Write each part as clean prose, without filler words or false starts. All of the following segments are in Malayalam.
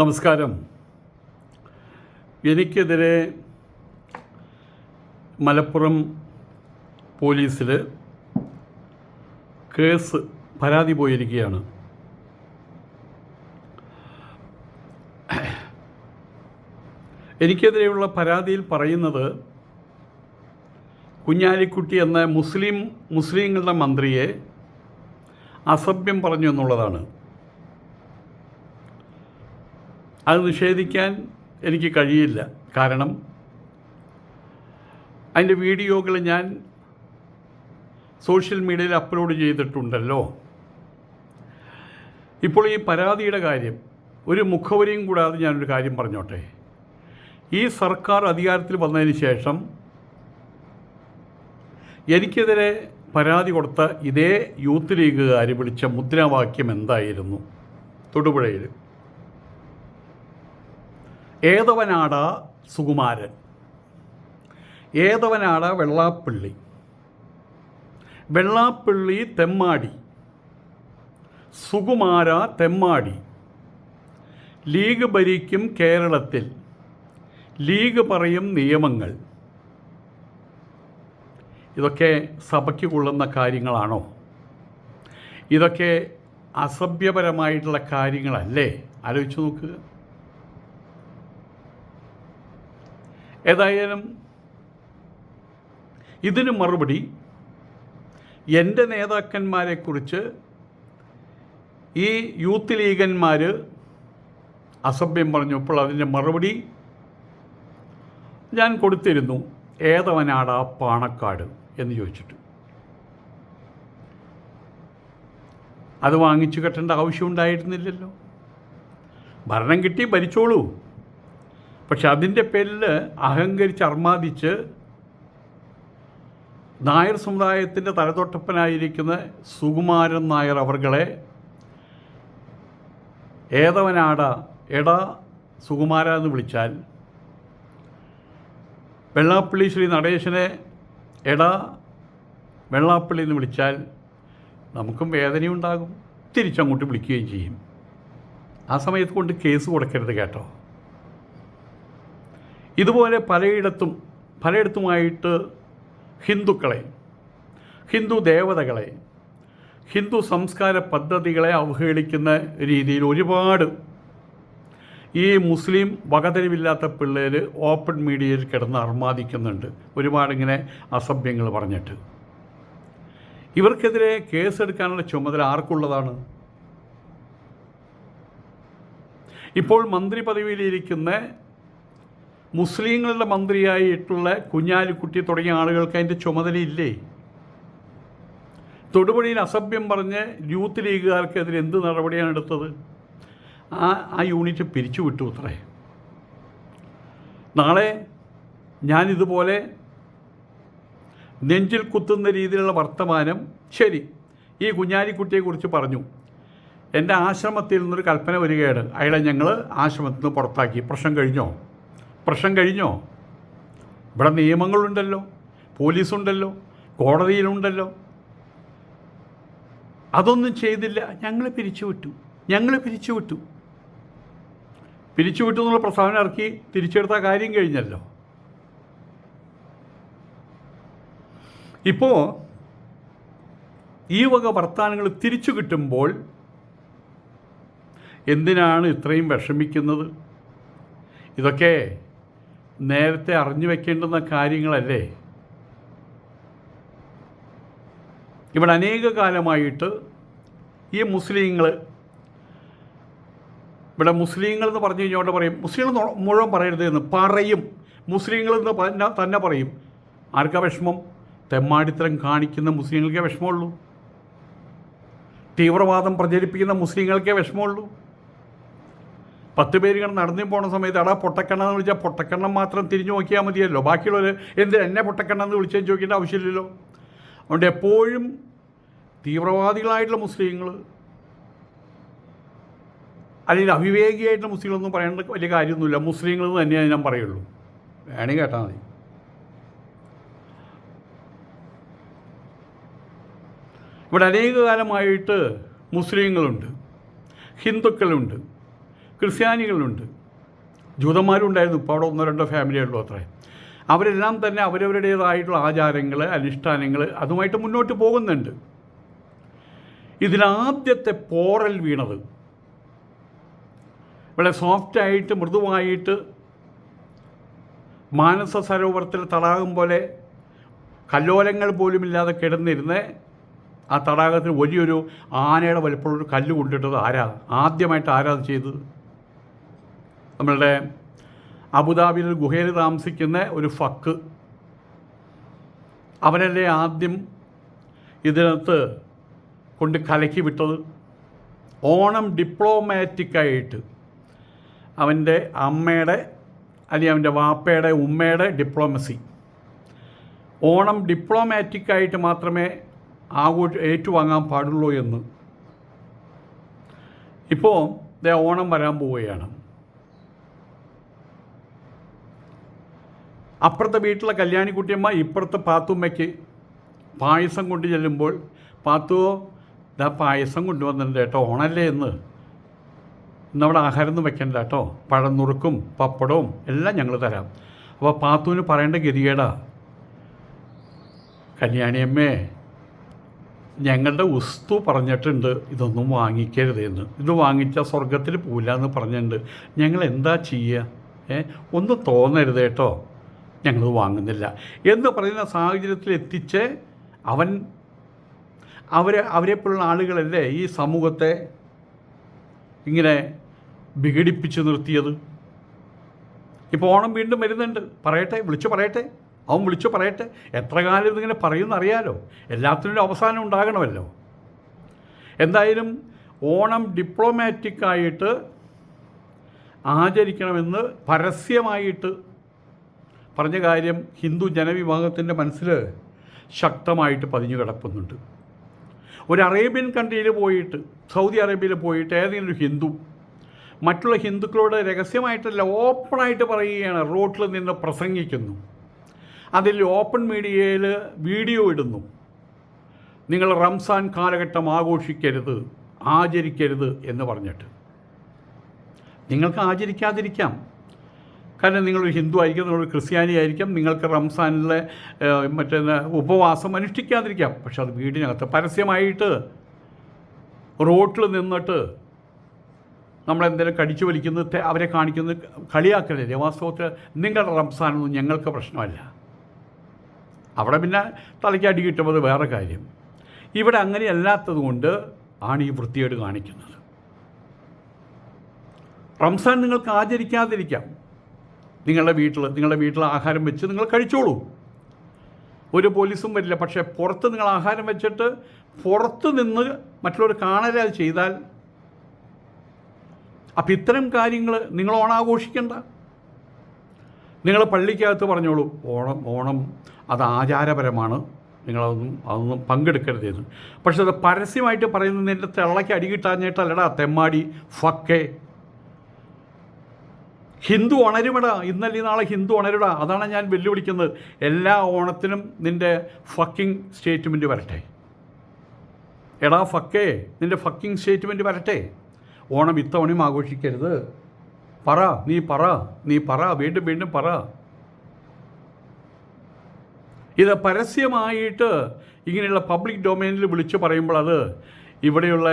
നമസ്കാരം. എനിക്കെതിരെ മലപ്പുറം പോലീസിൽ പരാതി പോയിരിക്കുകയാണ്. എനിക്കെതിരെയുള്ള പരാതിയിൽ പറയുന്നത് കുഞ്ഞാലിക്കുട്ടി എന്ന മുസ്ലിങ്ങളുടെ മന്ത്രിയെ അസഭ്യം പറഞ്ഞു എന്നുള്ളതാണ്. അത് നിഷേധിക്കാൻ എനിക്ക് കഴിയില്ല. കാരണം അതിൻ്റെ വീഡിയോകൾ ഞാൻ സോഷ്യൽ മീഡിയയിൽ അപ്ലോഡ് ചെയ്തിട്ടുണ്ടല്ലോ. ഇപ്പോൾ ഈ പരാതിയുടെ കാര്യം ഒരു മുഖവരിയും കൂടാതെ ഞാനൊരു കാര്യം പറഞ്ഞോട്ടെ. ഈ സർക്കാർ അധികാരത്തിൽ വന്നതിന് ശേഷം എനിക്കെതിരെ പരാതി കൊടുത്ത ഇതേ യൂത്ത് ലീഗുകാർ വിളിച്ച മുദ്രാവാക്യം എന്തായിരുന്നു? തൊടുപുഴയിൽ ഏതവനാട സുകുമാരൻ, ഏതവനാട വെള്ളാപ്പള്ളി തെമ്മാടി, സുകുമാര തെമ്മാടി, ലീഗ് ഭരിക്കും കേരളത്തിൽ, ലീഗ് പറയും നിയമങ്ങൾ. ഇതൊക്കെ സഭയ്ക്ക് കൊള്ളുന്ന കാര്യങ്ങളാണോ? ഇതൊക്കെ അസഭ്യപരമായിട്ടുള്ള കാര്യങ്ങളല്ലേ? ആലോചിച്ച് നോക്കുക. ഏതായാലും ഇതിന് മറുപടി എൻ്റെ നേതാക്കന്മാരെക്കുറിച്ച് ഈ യൂത്ത് ലീഗന്മാർ അസഭ്യം പറഞ്ഞപ്പോൾ അതിൻ്റെ മറുപടി ഞാൻ കൊടുത്തിരുന്നു. ഏതവനാടാ പാണക്കാട് എന്ന് ചോദിച്ചിട്ട്. അത് വാങ്ങിച്ചു കെട്ടേണ്ട ആവശ്യമുണ്ടായിരുന്നില്ലല്ലോ. ഭരണം കിട്ടി ഭരിച്ചോളൂ. പക്ഷെ അതിൻ്റെ പേരിൽ അഹങ്കരിച്ച് അർമാദിച്ച് നായർ സമുദായത്തിൻ്റെ തലതൊട്ടപ്പനായിരിക്കുന്ന സുകുമാരൻ നായർ അവർകളെ ഏതവനാടാ എടാ സുകുമാര എന്ന് വിളിച്ചാൽ, വെള്ളാപ്പള്ളി ശ്രീ നടേശനെ എടാ വെള്ളാപ്പള്ളി എന്ന് വിളിച്ചാൽ നമുക്കും വേദനയുണ്ടാകും, തിരിച്ചങ്ങോട്ട് വിളിക്കുകയും ചെയ്യും. ആ സമയത്ത് കൊണ്ട് കേസ് കൊടുക്കരുത് കേട്ടോ. ഇതുപോലെ പലയിടത്തുമായിട്ട് ഹിന്ദുക്കളെ, ഹിന്ദു ദേവതകളെ, ഹിന്ദു സംസ്കാര പദ്ധതികളെ അവഹേളിക്കുന്ന രീതിയിൽ ഒരുപാട് ഈ മുസ്ലിം വകതിരിവില്ലാത്ത പിള്ളേർ ഓപ്പൺ മീഡിയയിൽ കിടന്ന് അർമാദിക്കുന്നുണ്ട്. ഒരുപാടിങ്ങനെ അസഭ്യങ്ങൾ പറഞ്ഞിട്ട്. ഇവർക്കെതിരെ കേസെടുക്കാനുള്ള ചുമതല ആർക്കുള്ളതാണ്? ഇപ്പോൾ മന്ത്രി പദവിയിലിരിക്കുന്ന മുസ്ലിങ്ങളുടെ മന്ത്രിയായിട്ടുള്ള കുഞ്ഞാലിക്കുട്ടി തുടങ്ങിയ ആളുകൾക്ക് അതിൻ്റെ ചുമതലയില്ലേ? തൊടുപുഴയിൽ അസഭ്യം പറഞ്ഞ് യൂത്ത് ലീഗുകാർക്കെതിരെ എന്ത് നടപടിയാണ് എടുത്തത്? ആ യൂണിറ്റ് പിരിച്ചുവിട്ടു അത്രേ. നാളെ ഞാനിതുപോലെ നെഞ്ചിൽ കുത്തുന്ന രീതിയിലുള്ള വർത്തമാനം, ശരി, ഈ കുഞ്ഞാലിക്കുട്ടിയെക്കുറിച്ച് പറഞ്ഞു, എൻ്റെ ആശ്രമത്തിൽ നിന്നൊരു കൽപ്പന വരികയാണ്, അയാളെ ഞങ്ങൾ ആശ്രമത്തിൽ നിന്ന് പുറത്താക്കി. പ്രശ്നം കഴിഞ്ഞോ? ഇവിടെ നിയമങ്ങളുണ്ടല്ലോ, പോലീസുണ്ടല്ലോ, കോടതിയിലുണ്ടല്ലോ. അതൊന്നും ചെയ്തില്ല. ഞങ്ങൾ പിരിച്ചുവിട്ടു എന്നുള്ള പ്രസ്താവന ഇറക്കി തിരിച്ചെടുത്ത കാര്യം കഴിഞ്ഞല്ലോ. ഇപ്പോൾ ഈ വക വർത്താനങ്ങൾ തിരിച്ചു കിട്ടുമ്പോൾ എന്തിനാണ് ഇത്രയും വിഷമിക്കുന്നത്? ഇതൊക്കെ നേരത്തെ അറിഞ്ഞു വെക്കേണ്ടുന്ന കാര്യങ്ങളല്ലേ? ഇവിടെ അനേക കാലമായിട്ട് ഈ മുസ്ലിങ്ങൾ എന്ന് പറഞ്ഞു കഴിഞ്ഞോട്ട് പറയും, മുസ്ലിങ്ങൾ മുഴുവൻ പറയരുത് എന്ന് പറയും, മുസ്ലിങ്ങളെന്ന് തന്നെ പറയും. ആർക്കാ വിഷമം? തെമ്മാടിത്തരം കാണിക്കുന്ന മുസ്ലിങ്ങൾക്കേ വിഷമമുള്ളൂ. തീവ്രവാദം പ്രചരിപ്പിക്കുന്ന മുസ്ലിങ്ങൾക്കേ വിഷമമുള്ളൂ. 10 പേര് ഇങ്ങനെ നടന്നു പോകുന്ന സമയത്ത് അടാ പൊട്ടക്കണ്ണെന്ന് വിളിച്ചാൽ പൊട്ടക്കണ്ണം മാത്രം തിരിഞ്ഞു നോക്കിയാൽ മതിയല്ലോ. ബാക്കിയുള്ളവർ എന്നെ പൊട്ടക്കണ്ണെന്ന് വിളിച്ചതെന്ന് ചോദിക്കേണ്ട ആവശ്യമില്ലല്ലോ. അതുകൊണ്ട് എപ്പോഴും തീവ്രവാദികളായിട്ടുള്ള മുസ്ലിങ്ങൾ അല്ലെങ്കിൽ അവിവേകിയായിട്ടുള്ള മുസ്ലിങ്ങളൊന്നും പറയേണ്ട വലിയ കാര്യമൊന്നുമില്ല. മുസ്ലിങ്ങളെന്ന് തന്നെയാണ് ഞാൻ പറയുള്ളൂ. വേണമെങ്കിൽ കേട്ടാൽ മതി. ഇവിടെ അനേക കാലമായിട്ട് മുസ്ലിങ്ങളുണ്ട്, ഹിന്ദുക്കളുണ്ട്, ക്രിസ്ത്യാനികളുണ്ട്, ജൂതന്മാരും ഉണ്ടായിരുന്നു. ഇപ്പോൾ അവിടെ ഒന്നോ രണ്ടോ ഫാമിലിയേ ഉള്ളൂ അത്രേ. അവരെല്ലാം തന്നെ അവരവരുടേതായിട്ടുള്ള ആചാരങ്ങൾ, അനുഷ്ഠാനങ്ങൾ അതുമായിട്ട് മുന്നോട്ട് പോകുന്നുണ്ട്. ഇതിലാദ്യത്തെ പോറൽ വീണത് വളരെ സോഫ്റ്റായിട്ട് മൃദുവായിട്ട് മാനസ സരോവരത്തിൽ തടാകം പോലെ കല്ലോലങ്ങൾ പോലുമില്ലാതെ കിടന്നിരുന്ന് ആ തടാകത്തിന് വലിയൊരു ആനയുടെ വലിപ്പമുള്ളൊരു കല്ല് കൊണ്ടിട്ടത് ആദ്യമായിട്ട് ആരാ ചെയ്തത്? നമ്മളുടെ അബുദാബിയിൽ ഗുഹയിൽ താമസിക്കുന്ന ഒരു ഫക്ക് അവനല്ലേ ആദ്യം ഇതിനകത്ത് കൊണ്ട് കലക്കി വിട്ടത്. ഓണം ഡിപ്ലോമാറ്റിക്കായിട്ട് അവൻ്റെ അമ്മയുടെ അല്ലെങ്കിൽ അവൻ്റെ വാപ്പയുടെ ഉമ്മയുടെ ഡിപ്ലോമസി, ഓണം ഡിപ്ലോമാറ്റിക്കായിട്ട് മാത്രമേ ഏറ്റുവാങ്ങാൻ പാടുള്ളൂ എന്ന് ഇപ്പോൾ ഓണം വരാൻ പോവുകയാണ്. അപ്പുറത്തെ വീട്ടിലെ കല്യാണിക്കുട്ടിയമ്മ ഇപ്പുറത്തെ പാത്തുമ്മയ്ക്ക് പായസം കൊണ്ട് ചെല്ലുമ്പോൾ, പാത്തുവോ ഇതാ പായസം കൊണ്ടുവന്നിട്ടുണ്ട് കേട്ടോ, ഓണല്ലേ ഇന്നവിടെ ആഹാരം ഒന്നും വെക്കണ്ട കേട്ടോ, പഴം നുറുക്കും പപ്പടവും എല്ലാം ഞങ്ങൾ തരാം. അപ്പോൾ പാത്തുവിന് പറയേണ്ട ഗതികേടാ, കല്യാണിയമ്മേ ഞങ്ങളുടെ ഉസ്തു പറഞ്ഞിട്ടുണ്ട് ഇതൊന്നും വാങ്ങിക്കരുതെന്ന്, ഇത് വാങ്ങിച്ചാൽ സ്വർഗത്തിൽ പോവില്ല എന്ന് പറഞ്ഞിട്ടുണ്ട്, ഞങ്ങൾ എന്താ ചെയ്യുക? ഒന്നും തോന്നരുത് കേട്ടോ, ഞങ്ങൾ വാങ്ങുന്നില്ല എന്ന് പറയുന്ന സാഹചര്യത്തിൽ എത്തിച്ച് അവരെപ്പോലുള്ള ആളുകളല്ലേ ഈ സമൂഹത്തെ ഇങ്ങനെ വിഘടിപ്പിച്ച് നിർത്തിയത്. ഇപ്പോൾ ഓണം വീണ്ടും വരുന്നുണ്ട്, വിളിച്ചു പറയട്ടെ, അവൻ വിളിച്ചു പറയട്ടെ. എത്ര കാലം ഇതിങ്ങനെ പറയുമെന്നറിയാലോ, എല്ലാത്തിനും ഒരു അവസാനം ഉണ്ടാകണമല്ലോ. എന്തായാലും ഓണം ഡിപ്ലോമാറ്റിക്കായിട്ട് ആചരിക്കണമെന്ന് പരസ്യമായിട്ട് പറഞ്ഞ കാര്യം ഹിന്ദു ജനവിഭാഗത്തിൻ്റെ മനസ്സിൽ ശക്തമായിട്ട് പതിഞ്ഞു കിടക്കുന്നുണ്ട്. ഒരു അറേബ്യൻ കൺട്രിയിൽ പോയിട്ട്, സൗദി അറേബ്യയിൽ പോയിട്ട് ഏതെങ്കിലും ഒരു ഹിന്ദു മറ്റുള്ള ഹിന്ദുക്കളോട് രഹസ്യമായിട്ടല്ല ഓപ്പണായിട്ട് പറയുകയാണ്, റോട്ടിൽ നിന്ന് പ്രസംഗിക്കുന്നു, അതിൽ ഓപ്പൺ മീഡിയയിൽ വീഡിയോ ഇടുന്നു, നിങ്ങൾ റംസാൻ കാലഘട്ടം ആഘോഷിക്കരുത്, ആചരിക്കരുത് എന്ന് പറഞ്ഞിട്ട്. നിങ്ങൾക്ക് ആചരിക്കാതിരിക്കാം, കാരണം നിങ്ങളൊരു ഹിന്ദു ആയിരിക്കാം, നിങ്ങളൊരു ക്രിസ്ത്യാനി ആയിരിക്കാം, നിങ്ങൾക്ക് റംസാനിലെ ഉപവാസം അനുഷ്ഠിക്കാതിരിക്കാം. പക്ഷെ അത് വീടിനകത്ത് പരസ്യമായിട്ട് റോട്ടിൽ നിന്നിട്ട് നമ്മളെന്തെങ്കിലും കടിച്ചു വലിക്കുന്നത് അവരെ കാണിക്കുന്നത് കളിയാക്കരുത്. വാസ്തവത്തിൽ നിങ്ങളുടെ റംസാനൊന്നും ഞങ്ങൾക്ക് പ്രശ്നമല്ല. അവിടെ പിന്നെ തലയ്ക്ക് അടി കിട്ടുന്നത് വേറെ കാര്യം. ഇവിടെ അങ്ങനെയല്ലാത്തത് കൊണ്ട് ആണ് ഈ വൃത്തികേട് കാണിക്കുന്നത്. റംസാൻ നിങ്ങൾക്ക് ആചരിക്കാതിരിക്കാം, നിങ്ങളുടെ വീട്ടിൽ ആഹാരം വെച്ച് നിങ്ങൾ കഴിച്ചോളൂ, ഒരു പോലീസും വരില്ല. പക്ഷേ പുറത്ത് നിങ്ങൾ ആഹാരം വെച്ചിട്ട് പുറത്ത് നിന്ന് മറ്റുള്ളവർ കാണാതെ അത് ചെയ്താൽ, അപ്പം ഇത്തരം കാര്യങ്ങൾ നിങ്ങൾ ഓണാഘോഷിക്കണ്ട. നിങ്ങൾ പള്ളിക്കകത്ത് പറഞ്ഞോളൂ ഓണം അത് ആചാരപരമാണ്, അതൊന്നും പങ്കെടുക്കരുതെന്ന്. പക്ഷെ അത് പരസ്യമായിട്ട് പറയുന്നത് എൻ്റെ തെള്ളയ്ക്ക് അടി കിട്ടാഞ്ഞിട്ടല്ലടാ തെമ്മാടി ഫക്കേ. ഹിന്ദു ഉണരുമടാ, ഇന്നല്ലേ നാളെ ഹിന്ദു ഉണരുടാ. അതാണ് ഞാൻ വെല്ലുവിളിക്കുന്നത്. എല്ലാ ഓണത്തിനും നിൻ്റെ ഫക്കിംഗ് സ്റ്റേറ്റ്മെൻറ്റ് വരട്ടെ. എടാ ഫക്കേ, നിൻ്റെ ഫക്കിംഗ് സ്റ്റേറ്റ്മെൻറ്റ് വരട്ടെ. ഓണം ഇത്തവണയും ആഘോഷിക്കരുത്, നീ പറ, വീണ്ടും പറ. ഇത് പരസ്യമായിട്ട് ഇങ്ങനെയുള്ള പബ്ലിക് ഡൊമൈനിൽ വിളിച്ചു പറയുമ്പോൾ അത് ഇവിടെയുള്ള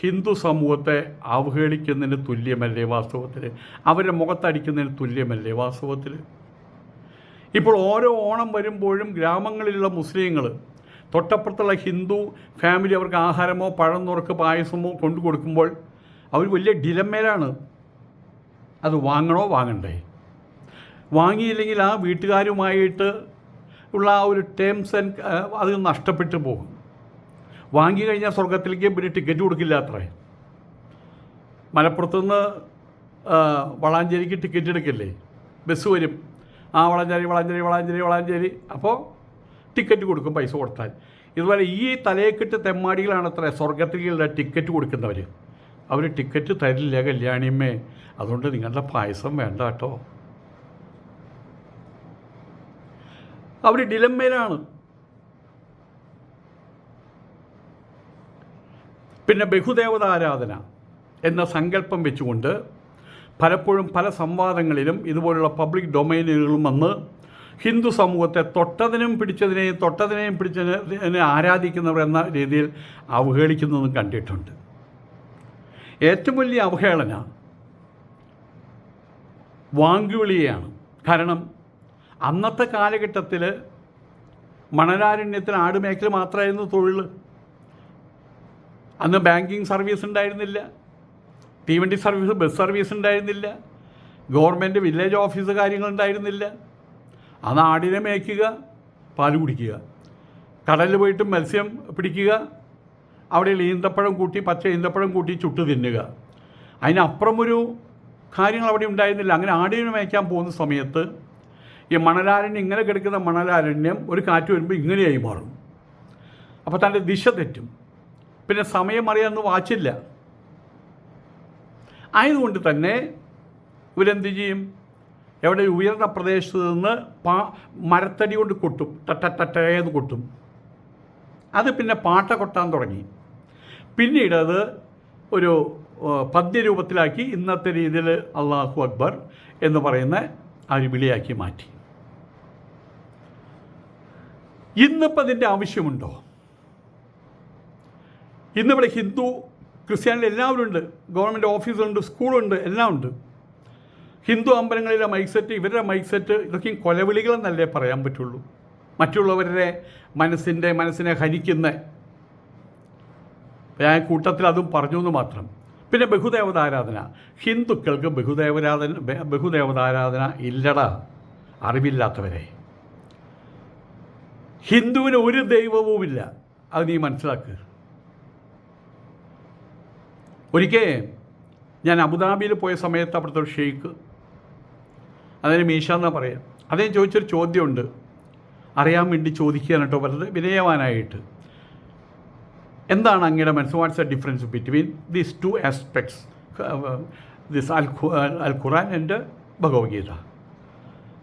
ഹിന്ദു സമൂഹത്തെ അവഹേളിക്കുന്നതിന് തുല്യമല്ലേ വാസ്തവത്തിൽ? അവരുടെ മുഖത്തടിക്കുന്നതിന് തുല്യമല്ലേ വാസ്തവത്തിൽ? ഇപ്പോൾ ഓരോ ഓണം വരുമ്പോഴും ഗ്രാമങ്ങളിലുള്ള മുസ്ലിങ്ങൾ തൊട്ടപ്പുറത്തുള്ള ഹിന്ദു ഫാമിലി അവർക്ക് ആഹാരമോ പഴം നുറുക്ക് പായസമോ കൊണ്ടു കൊടുക്കുമ്പോൾ അവർ വലിയ ഡിലമ്മയിലാണ്. അത് വാങ്ങണോ വാങ്ങണ്ടേ? വാങ്ങിയില്ലെങ്കിൽ ആ വീട്ടുകാരുമായിട്ട് ഉള്ള ആ ഒരു ടേംസ് ആൻഡ് അത് നഷ്ടപ്പെട്ടു പോകും. വാങ്ങി കഴിഞ്ഞാൽ സ്വർഗത്തിലേക്ക് പിന്നെ ടിക്കറ്റ് കൊടുക്കില്ല അത്രേ. മലപ്പുറത്തുനിന്ന് വളാഞ്ചേരിക്ക് ടിക്കറ്റ് എടുക്കില്ലേ, ബസ് വരും, വളാഞ്ചേരി, അപ്പോൾ ടിക്കറ്റ് കൊടുക്കും പൈസ കൊടുത്താൽ. ഇതുപോലെ ഈ തലയെക്കെട്ട് തെമ്മാടികളാണ് അത്ര സ്വർഗത്തിലുള്ള ടിക്കറ്റ് കൊടുക്കുന്നവർ. അവർ ടിക്കറ്റ് തരില്ല കല്യാണിയമ്മേ, അതുകൊണ്ട് നിങ്ങളുടെ പായസം വേണ്ട കേട്ടോ. അവർ ഡിലമ്മയിലാണ്. പിന്നെ ബഹുദേവതാരാധന എന്ന സങ്കല്പം വെച്ചുകൊണ്ട് പലപ്പോഴും പല സംവാദങ്ങളിലും ഇതുപോലുള്ള പബ്ലിക് ഡൊമൈനുകളും വന്ന് ഹിന്ദു സമൂഹത്തെ തൊട്ടതിനെയും പിടിച്ചതിനെ ആരാധിക്കുന്നവർ എന്ന രീതിയിൽ അവഹേളിക്കുന്നതും കണ്ടിട്ടുണ്ട്. ഏറ്റവും വലിയ അവഹേളന വാങ്കുവിളിയാണ്. കാരണം അന്നത്തെ കാലഘട്ടത്തിൽ മണലാരണ്യത്തിന് ആടുമേക്കൽ മാത്രമായിരുന്നു തൊഴിൽ. അന്ന് ബാങ്കിങ് സർവീസ് ഉണ്ടായിരുന്നില്ല, തീവണ്ടി സർവീസ്, ബസ് സർവീസ് ഉണ്ടായിരുന്നില്ല, ഗവൺമെൻറ് വില്ലേജ് ഓഫീസ് കാര്യങ്ങളുണ്ടായിരുന്നില്ല. അന്ന് ആടിനെ മേയ്ക്കുക, പാല് കുടിക്കുക, കടലിൽ പോയിട്ട് മത്സ്യം പിടിക്കുക, അവിടെ ഈന്തപ്പഴം കൂട്ടി, പച്ച ഈന്തപ്പഴം കൂട്ടി ചുട്ട് തിന്നുക. അതിനപ്പുറം ഒരു കാര്യങ്ങൾ അവിടെ ഉണ്ടായിരുന്നില്ല. അങ്ങനെ ആടിനെ മേയ്ക്കാൻ പോകുന്ന സമയത്ത് ഈ മണലാരണ്യം, ഇങ്ങനെ കിടക്കുന്ന മണലാരണ്യം ഒരു കാറ്റ് വരുമ്പോൾ ഇങ്ങനെയായി മാറും. അപ്പോൾ തൻ്റെ ദിശ തെറ്റും. പിന്നെ സമയം അറിയാമെന്ന് വാച്ചില്ല. ആയതുകൊണ്ട് തന്നെ ഇവരെന്ത് ചെയ്യും? എവിടെ ഉയർന്ന പ്രദേശത്ത് നിന്ന് മരത്തടി കൊണ്ട് കൊട്ടും, ടട്ടേന്ന് കൊട്ടും. അത് പിന്നെ പാട്ട കൊട്ടാൻ തുടങ്ങി. പിന്നീട് അത് ഒരു പദ്യരൂപത്തിലാക്കി ഇന്നത്തെ രീതിയിൽ അല്ലാഹു അക്ബർ എന്ന് പറയുന്ന ആ ഒരു വിളിയാക്കി മാറ്റി. ഇന്നിപ്പോൾ അതിൻ്റെ ആവശ്യമുണ്ടോ? ഇന്നിവിടെ ഹിന്ദു ക്രിസ്ത്യാനികൾ എല്ലാവരും ഉണ്ട്, ഗവൺമെൻറ് ഓഫീസുണ്ട്, സ്കൂളുണ്ട്, എല്ലാം ഉണ്ട്. ഹിന്ദു അമ്പലങ്ങളിലെ മൈക്ക് സെറ്റ്, ഇവരുടെ മൈക്ക് സെറ്റ്, ഇതൊക്കെയും കൊലവിളികളെന്നല്ലേ പറയാൻ പറ്റുള്ളൂ. മറ്റുള്ളവരുടെ മനസ്സിനെ ഹനിക്കുന്ന, ഞാൻ കൂട്ടത്തിൽ അതും പറഞ്ഞു എന്ന് മാത്രം. പിന്നെ ബഹുദേവതാരാധന. ഹിന്ദുക്കൾക്ക് ബഹുദേവതാരാധന ഇല്ലടാ, അറിവില്ലാത്തവരെ. ഹിന്ദുവിന് ഒരു ദൈവവുമില്ല, അത് നീ മനസ്സിലാക്കുക. ഒരിക്കൽ ഞാൻ അബുദാബിയിൽ പോയ സമയത്ത് അവിടുത്തെ ഒരു ഷെയ്ഖ്, അതിന് മീശ എന്നാണ് പറയുക, അദ്ദേഹം ചോദിച്ചൊരു ചോദ്യമുണ്ട്, അറിയാൻ വേണ്ടി ചോദിക്കുകയാണ് കേട്ടോ, വളരെ വിനയവാനായിട്ട്. എന്താണ് അങ്ങയുടെ മനസ്സ്? What's the difference between these two aspects, this Al Quran and Bhagavadgita?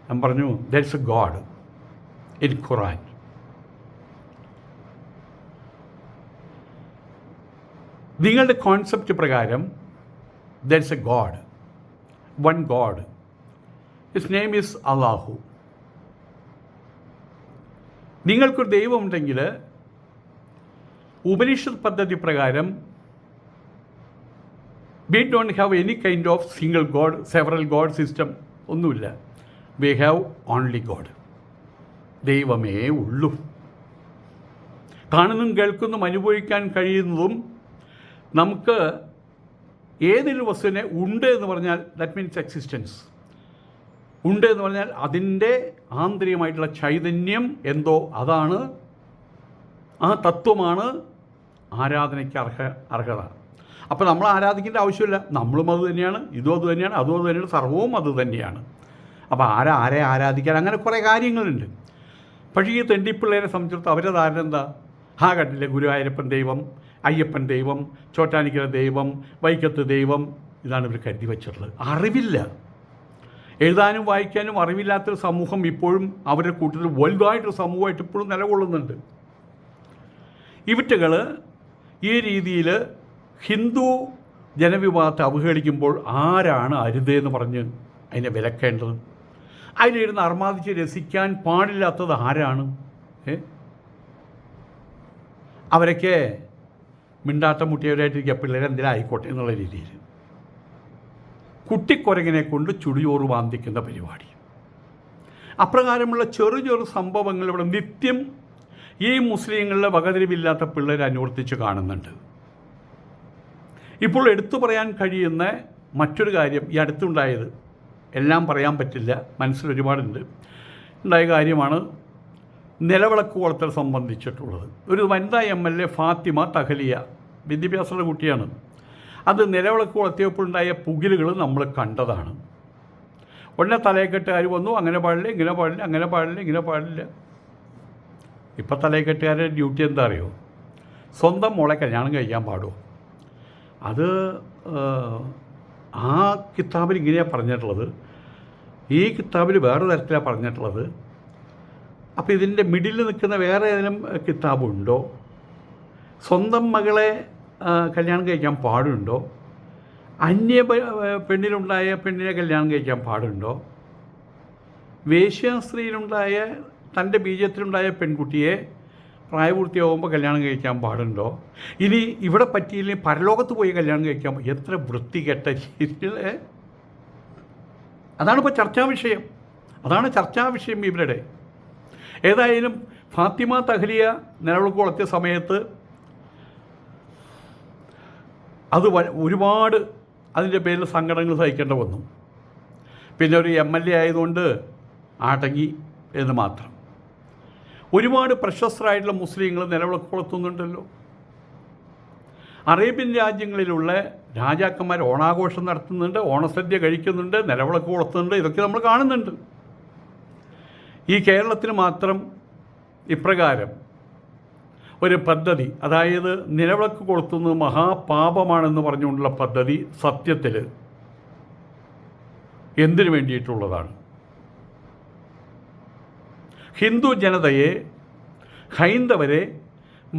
ഞാൻ പറഞ്ഞു, there is a god in Quran. നിങ്ങളുടെ കോൺസെപ്റ്റ് പ്രകാരം there is a god, one god, his name is Allah. നിങ്ങൾക്കൊരു ദൈവമുണ്ടെങ്കിൽ ഉപനിഷത്ത് പദ്ധതി പ്രകാരം we don't have any kind of single god, several god system ഒന്നുമില്ല. We have only god. ദൈവമേ ഉള്ളൂ. കാണുന്നതും കേൾക്കുന്നതും അനുഭവിക്കാൻ കഴിയുന്നതും നമുക്ക് ഏതൊരു വസ്തുവിനെ ഉണ്ട് എന്ന് പറഞ്ഞാൽ ദാറ്റ് മീൻസ് എക്സിസ്റ്റൻസ്. ഉണ്ട് എന്ന് പറഞ്ഞാൽ അതിൻ്റെ ആന്തരികമായിട്ടുള്ള ചൈതന്യം എന്തോ, അതാണ്, ആ തത്വമാണ് ആരാധനയ്ക്ക് അർഹത. അപ്പോൾ നമ്മൾ ആരാധിക്കേണ്ട ആവശ്യമില്ല. നമ്മളും അത് തന്നെയാണ്, ഇതും അത് തന്നെയാണ്, അതും അത് തന്നെയാണ്, സർവവും അത് തന്നെയാണ്. അപ്പോൾ ആരെ ആരാധിക്കാൻ, അങ്ങനെ കുറേ കാര്യങ്ങളുണ്ട്. പക്ഷേ ഈ തെണ്ടിപ്പിള്ളേരെ സംബന്ധിച്ചിടത്തോളം അവരുടെ ധാരണ എന്താ? കണ്ടില്ലേ, ഗുരുവായൂരപ്പൻ ദൈവം, അയ്യപ്പൻ ദൈവം, ചോറ്റാനിക്കര ദൈവം, വൈക്കത്ത് ദൈവം, ഇതാണ് ഇവർ കരുതി വെച്ചിട്ടുള്ളത്. അറിവില്ല. എഴുതാനും വായിക്കാനും അറിവില്ലാത്തൊരു സമൂഹം ഇപ്പോഴും അവരുടെ കൂട്ടത്തിൽ വലുതായിട്ടൊരു സമൂഹമായിട്ട് ഇപ്പോഴും നിലകൊള്ളുന്നുണ്ട്. ഇവറ്റകൾ ഈ രീതിയിൽ ഹിന്ദു ജനവിഭാഗത്തെ അവഹേളിക്കുമ്പോൾ ആരാണ് അരുതെന്ന് പറഞ്ഞ് അതിനെ വിലക്കേണ്ടത്? അതിലിരുന്ന് അർമാദിച്ച് രസിക്കാൻ പാടില്ലാത്തത് ആരാണ്? അവരൊക്കെ മിണ്ടാട്ടം മുട്ടിയവരായിട്ടിരിക്കുക, പിള്ളേരെന്തെങ്കിലും ആയിക്കോട്ടെ എന്നുള്ള രീതിയിൽ കുട്ടിക്കുരങ്ങിനെ കൊണ്ട് ചുടിയോറ് വാന്തിക്കുന്ന പരിപാടി. അപ്രകാരമുള്ള ചെറു സംഭവങ്ങൾ ഇവിടെ നിത്യം ഈ മുസ്ലിങ്ങളുടെ വകതിരിവില്ലാത്ത പിള്ളേർ അനുവർത്തിച്ച് കാണുന്നുണ്ട്. ഇപ്പോൾ എടുത്തു പറയാൻ കഴിയുന്ന മറ്റൊരു കാര്യം ഈ അടുത്തുണ്ടായത്, എല്ലാം പറയാൻ പറ്റില്ല, മനസ്സിലൊരുപാടുണ്ട്, ഉണ്ടായ കാര്യമാണ് നിലവിളക്ക് കൊളുത്തൽ സംബന്ധിച്ചിട്ടുള്ളത്. ഒരു വനിതാ MLA ഫാത്തിമ തഹലിയ, വിദ്യാഭ്യാസമുള്ള കുട്ടിയാണ്. അത് നിലവിളക്ക് കൊളുത്തിയപ്പോഴുണ്ടായ പുകിലുകൾ നമ്മൾ കണ്ടതാണ്. ഉടനെ തലയെക്കെട്ടുകാർ വന്നു, അങ്ങനെ പാടില്ല, ഇങ്ങനെ പാടില്ല, അങ്ങനെ പാടില്ല, ഇങ്ങനെ പാടില്ല. ഇപ്പം തലയെക്കെട്ടുകാരുടെ ഡ്യൂട്ടി എന്താ അറിയോ? സ്വന്തം മോളെ കല്യാണം കഴിക്കാൻ പാടുമോ? അത് ആ കിതാബിൽ ഇങ്ങനെയാണ് പറഞ്ഞിട്ടുള്ളത്, ഈ കിതാബിൽ വേറെ തരത്തിലാണ് പറഞ്ഞിട്ടുള്ളത്. അപ്പോൾ ഇതിൻ്റെ മിഡിൽ നിൽക്കുന്ന വേറെ ഏതെങ്കിലും കിതാബുണ്ടോ? സ്വന്തം മകളെ കല്യാണം കഴിക്കാൻ പാടുണ്ടോ? പെണ്ണിലുണ്ടായ പെണ്ണിനെ കല്യാണം കഴിക്കാൻ പാടുണ്ടോ? വേശ്യാസ്ത്രീയിലുണ്ടായ തൻ്റെ ബീജത്തിലുണ്ടായ പെൺകുട്ടിയെ പ്രായപൂർത്തിയാവുമ്പോൾ കല്യാണം കഴിക്കാൻ പാടുണ്ടോ? ഇനി ഇവിടെ പറ്റിയില്ലെങ്കിൽ പരലോകത്ത് പോയി കല്യാണം കഴിക്കാൻ എത്ര വൃത്തികെട്ട രീതിയിൽ. അതാണിപ്പോൾ ചർച്ചാ വിഷയം. ഇവരുടെ. ഏതായാലും ഫാത്തിമ തഹ്ലിയ നിലവിളക്ക് കൊളുത്തിയ സമയത്ത് അത് ഒരുപാട് അതിൻ്റെ പേരിൽ സങ്കടങ്ങൾ സഹിക്കേണ്ടി വന്നു. പിന്നെ ഒരു MLA ആയതുകൊണ്ട് അടങ്ങി എന്ന് മാത്രം. ഒരുപാട് പ്രശസ്തരായിട്ടുള്ള മുസ്ലിങ്ങൾ നിലവിളക്ക് കൊളുത്തുന്നുണ്ടല്ലോ. അറേബ്യൻ രാജ്യങ്ങളിലുള്ള രാജാക്കന്മാർ ഓണാഘോഷം നടത്തുന്നുണ്ട്, ഓണസദ്യ കഴിക്കുന്നുണ്ട്, നിലവിളക്ക് കൊളുത്തുന്നുണ്ട്. ഇതൊക്കെ നമ്മൾ കാണുന്നുണ്ട്. ഈ കേരളത്തിന് മാത്രം ഇപ്രകാരം ഒരു പദ്ധതി, അതായത് നിലവിളക്ക് കൊളുത്തുന്നത് മഹാപാപമാണെന്ന് പറഞ്ഞുകൊണ്ടുള്ള പദ്ധതി സത്യത്തിൽ എന്തിനു വേണ്ടിയിട്ടുള്ളതാണ്? ഹിന്ദു ജനതയെ, ഹൈന്ദവരെ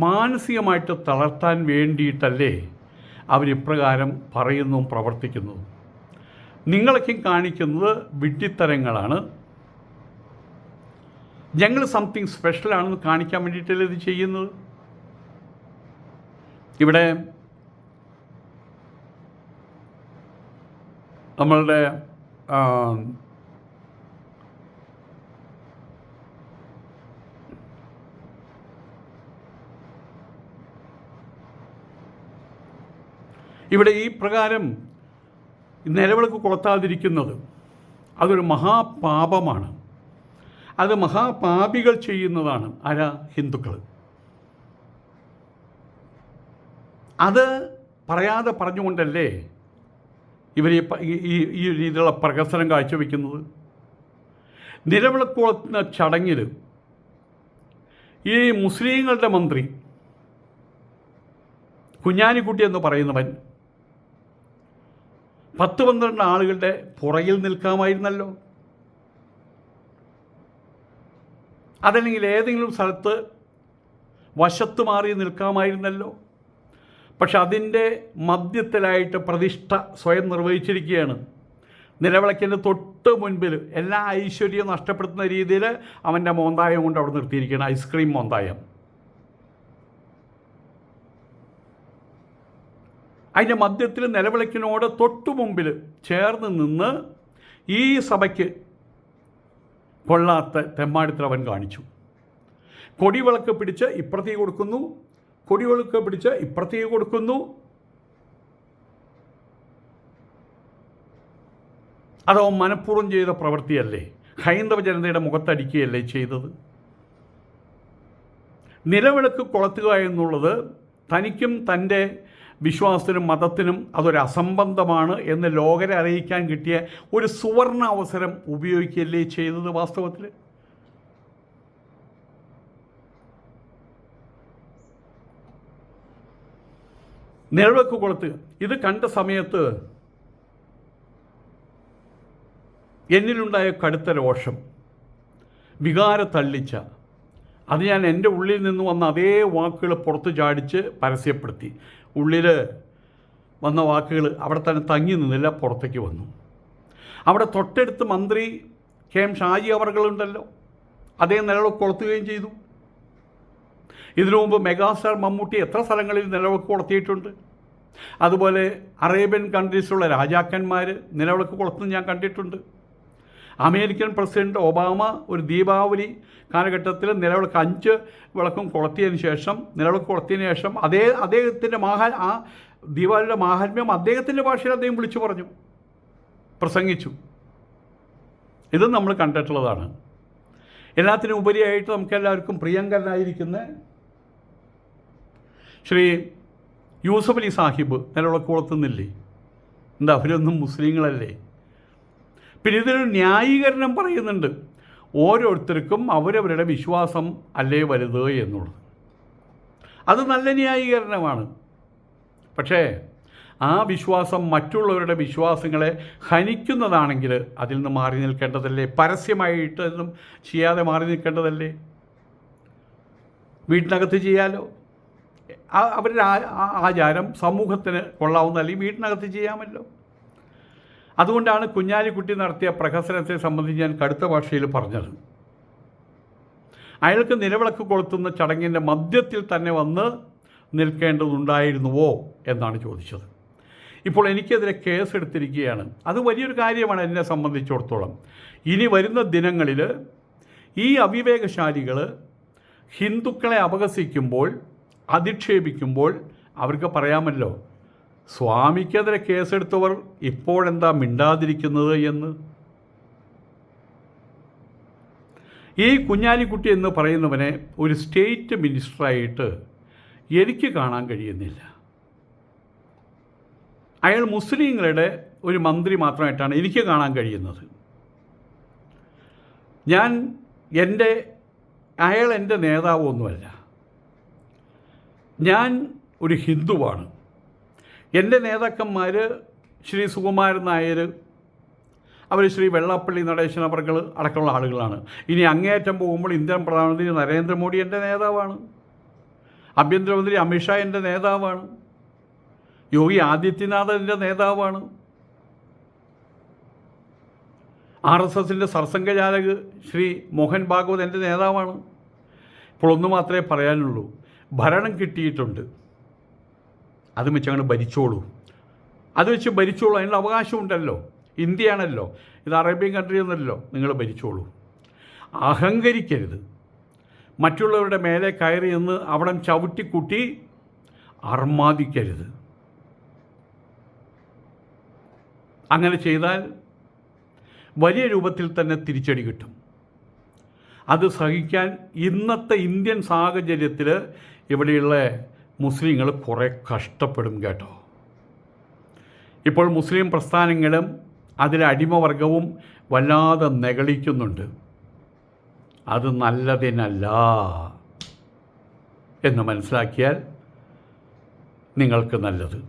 മാനസികമായിട്ട് തളർത്താൻ വേണ്ടിയിട്ടല്ലേ അവരിപ്രകാരം പറയുന്നതും പ്രവർത്തിക്കുന്നതും. നിങ്ങളൊക്കെ കാണിക്കുന്നത് വിഡ്ഢിത്തരങ്ങളാണ്. ഞങ്ങൾ സംതിങ് സ്പെഷ്യലാണെന്ന് കാണിക്കാൻ വേണ്ടിയിട്ടല്ലേ ഇത് ചെയ്യുന്നത്. ഇവിടെ നമ്മളുടെ ഇവിടെ ഈ പ്രകാരം നിലവിളക്ക് കൊളുത്താതിരിക്കുന്നത് അതൊരു മഹാപാപമാണ്. അത് മഹാപാപികൾ ചെയ്യുന്നതാണ്. ആരാ? ഹിന്ദുക്കൾ. അത് പറയാതെ പറഞ്ഞുകൊണ്ടല്ലേ ഇവർ ഈ രീതിയിലുള്ള പ്രകസനം കാഴ്ചവെക്കുന്നത്. നിലവിളക്ക് കൊളുത്തുന്ന ചടങ്ങിൽ ഈ മുസ്ലിങ്ങളുടെ മന്ത്രി കുഞ്ഞാലിക്കുട്ടി എന്ന് പറയുന്നവൻ 10-12 ആളുകളുടെ പുറകിൽ നിൽക്കാമായിരുന്നല്ലോ. അതല്ലെങ്കിൽ ഏതെങ്കിലും സ്ഥലത്ത് വശത്ത് മാറി നിൽക്കാമായിരുന്നല്ലോ. പക്ഷെ അതിൻ്റെ മധ്യത്തിലായിട്ട് പ്രതിഷ്ഠ സ്വയം നിർവഹിച്ചിരിക്കുകയാണ്. നിലവിളക്കിൻ്റെ തൊട്ട് മുൻപിൽ എല്ലാ ഐശ്വര്യവും നഷ്ടപ്പെടുത്തുന്ന രീതിയിൽ അവൻ്റെ മോന്തായം കൊണ്ട് അവിടെ നിർത്തിയിരിക്കുകയാണ്. ഐസ്ക്രീം മോന്തായം. അതിൻ്റെ മധ്യത്തിൽ നിലവിളക്കിനോട് തൊട്ടു മുമ്പിൽ ചേർന്ന് നിന്ന് ഈ സഭയ്ക്ക് കൊള്ളാത്ത തെമ്മാടിത്തരം അവൻ കാണിച്ചു. കൊടിവിളക്ക് പിടിച്ച് ഇപ്പുറത്തേക്ക് കൊടുക്കുന്നു, കൊടിവിളക്ക് പിടിച്ച് ഇപ്പുറത്തേക്ക് കൊടുക്കുന്നു. അതോ മനഃപൂർവ്വം ചെയ്ത പ്രവൃത്തിയല്ലേ? ഹൈന്ദവ ജനതയുടെ മുഖത്തടിക്കുകയല്ലേ ചെയ്തത്? നിലവിളക്ക് കൊളുത്തുക എന്നുള്ളത് തനിക്കും തൻ്റെ വിശ്വാസത്തിനും മതത്തിനും അതൊരു അസംബന്ധമാണ് എന്ന് ലോകരെ അറിയിക്കാൻ കിട്ടിയ ഒരു സുവർണ അവസരം ഉപയോഗിക്കുകയല്ലേ ചെയ്തത്? വാസ്തവത്തിൽ നിലവിളക്ക് കൊളുത്തുക ഇത് കണ്ട സമയത്ത് എന്നിലുണ്ടായ കടുത്ത രോഷം, വികാരത്തള്ളിച്ച, അത് ഞാൻ എൻ്റെ ഉള്ളിൽ നിന്ന് വന്ന അതേ വാക്കുകൾ പുറത്ത് ചാടിച്ച് പരസ്യപ്പെടുത്തി. ഉള്ളിൽ വന്ന വാക്കുകൾ അവിടെ തന്നെ തങ്ങി നിന്നില്ല, പുറത്തേക്ക് വന്നു. അവിടെ തൊട്ടടുത്ത് മന്ത്രി KM ഷാജി അവർകളുണ്ടല്ലോ, അദ്ദേഹം നിലവിളക്ക് കൊളുത്തുകയും ചെയ്തു. ഇതിനു മുമ്പ് മെഗാസ്റ്റാർ മമ്മൂട്ടി എത്ര സ്ഥലങ്ങളിൽ നിലവിളക്ക് കൊളുത്തിയിട്ടുണ്ട്. അതുപോലെ അറേബ്യൻ കൺട്രീസിലുള്ള രാജാക്കന്മാർ നിലവിളക്ക് കൊളുത്തുന്നത് ഞാൻ കണ്ടിട്ടുണ്ട്. അമേരിക്കൻ പ്രസിഡന്റ് ഒബാമ ഒരു ദീപാവലി കാലഘട്ടത്തിൽ നിലവിളക്ക് 5 വിളക്കും കൊളുത്തിയതിന് ശേഷം, നിലവിളക്ക് കൊളുത്തിയതിന് ശേഷം അദ്ദേഹത്തിൻ്റെ ആ ദീപാവലിയുടെ മാഹാത്മ്യം അദ്ദേഹത്തിൻ്റെ ഭാഷയിൽ അദ്ദേഹം വിളിച്ചു പറഞ്ഞു, പ്രസംഗിച്ചു. ഇത് നമ്മൾ കണ്ടിട്ടുള്ളതാണ്. എല്ലാത്തിനും ഉപരിയായിട്ട് നമുക്കെല്ലാവർക്കും പ്രിയങ്കരനായിരിക്കുന്ന ശ്രീ യൂസഫ് അലി സാഹിബ് നിലവിളക്ക് കൊളുത്തുന്നില്ലേ? എന്താ, അവരൊന്നും മുസ്ലിങ്ങളല്ലേ? പിന്നെ ഇതിനൊരു ന്യായീകരണം പറയുന്നുണ്ട്. ഓരോരുത്തർക്കും അവരവരുടെ വിശ്വാസം അല്ലേ വലുത് എന്നുള്ളത്. അത് നല്ല ന്യായീകരണമാണ്. പക്ഷേ ആ വിശ്വാസം മറ്റുള്ളവരുടെ വിശ്വാസങ്ങളെ ഹനിക്കുന്നതാണെങ്കിൽ അതിൽ നിന്ന് മാറി നിൽക്കേണ്ടതല്ലേ? പരസ്യമായിട്ട് ഒന്നും ചെയ്യാതെ മാറി നിൽക്കേണ്ടതല്ലേ? വീട്ടിനകത്ത് ചെയ്യാലോ, അവരുടെ ആചാരം സമൂഹത്തിന് കൊള്ളാവുന്ന അല്ലെങ്കിൽ വീട്ടിനകത്ത് ചെയ്യാമല്ലോ. അതുകൊണ്ടാണ് കുഞ്ഞാലിക്കുട്ടി നടത്തിയ പ്രഹസനത്തെ സംബന്ധിച്ച് ഞാൻ കടുത്ത ഭാഷയിൽ പറഞ്ഞത്. അയാൾക്ക് നിലവിളക്ക് കൊളുത്തുന്ന ചടങ്ങിൻ്റെ മധ്യത്തിൽ തന്നെ വന്ന് നിൽക്കേണ്ടതുണ്ടായിരുന്നുവോ എന്നാണ് ചോദിച്ചത്. ഇപ്പോൾ എനിക്കെതിരെ കേസെടുത്തിരിക്കുകയാണ്. അത് വലിയൊരു കാര്യമാണ് എന്നെ സംബന്ധിച്ചിടത്തോളം. ഇനി വരുന്ന ദിനങ്ങളിൽ ഈ അവിവേകശാലികൾ ഹിന്ദുക്കളെ അപഹസിക്കുമ്പോൾ, അധിക്ഷേപിക്കുമ്പോൾ അവർക്ക് പറയാമല്ലോ, സ്വാമിക്കെതിരെ കേസെടുത്തവർ ഇപ്പോഴെന്താ മിണ്ടാതിരിക്കുന്നത് എന്ന്. ഈ കുഞ്ഞാലിക്കുട്ടി എന്ന് പറയുന്നവനെ ഒരു സ്റ്റേറ്റ് മിനിസ്റ്ററായിട്ട് എനിക്ക് കാണാൻ കഴിയുന്നില്ല. അയാൾ മുസ്ലിങ്ങളുടെ ഒരു മന്ത്രി മാത്രമായിട്ടാണ് എനിക്ക് കാണാൻ കഴിയുന്നത്. അയാൾ എൻ്റെ നേതാവൊന്നുമല്ല. ഞാൻ ഒരു ഹിന്ദുവാണ്. എൻ്റെ നേതാക്കന്മാർ ശ്രീ സുകുമാരൻ നായർ, അവർ ശ്രീ വെള്ളാപ്പള്ളി നടേശൻ അവർകൾ അടക്കമുള്ള ആളുകളാണ്. ഇനി അങ്ങേയറ്റം പോകുമ്പോൾ ഇന്ത്യൻ പ്രധാനമന്ത്രി നരേന്ദ്രമോദി എൻ്റെ നേതാവാണ്. ആഭ്യന്തരമന്ത്രി അമിത്ഷാ എൻ്റെ നേതാവാണ്. യോഗി ആദിത്യനാഥ് എൻ്റെ നേതാവാണ്. RSSൻ്റെ സർസംഘചാലക് ശ്രീ മോഹൻ ഭാഗവത് എൻ്റെ നേതാവാണ്. ഇപ്പോൾ ഒന്ന് മാത്രമേ പറയാനുള്ളൂ, ഭരണം കിട്ടിയിട്ടുണ്ട്, അത് വെച്ച് അങ്ങോട്ട് ഭരിച്ചോളൂ. അത് വെച്ച് ഭരിച്ചോളൂ, അതിനുള്ള അവകാശമുണ്ടല്ലോ. ഇന്ത്യയാണല്ലോ, ഇത് അറേബ്യൻ കൺട്രി ഒന്നല്ലോ, നിങ്ങൾ ഭരിച്ചോളൂ. അഹങ്കരിക്കരുത്. മറ്റുള്ളവരുടെ മേലെ കയറി എന്ന് അവിടെ ചവിട്ടിക്കുട്ടി അർമാദിക്കരുത്. അങ്ങനെ ചെയ്താൽ വലിയ രൂപത്തിൽ തന്നെ തിരിച്ചടി കിട്ടും. അത് സഹിക്കാൻ ഇന്നത്തെ ഇന്ത്യൻ സാഹചര്യത്തിൽ ഇവിടെയുള്ള മുസ്ലിങ്ങൾ കുറേ കഷ്ടപ്പെടും കേട്ടോ. ഇപ്പോൾ മുസ്ലിം പ്രസ്ഥാനങ്ങളും അതിലെ അടിമവർഗവും വല്ലാതെ നെഗളിക്കുന്നുണ്ട്. അത് നല്ലതിനല്ല എന്ന് മനസ്സിലാക്കിയാൽ നിങ്ങൾക്ക് നല്ലത്.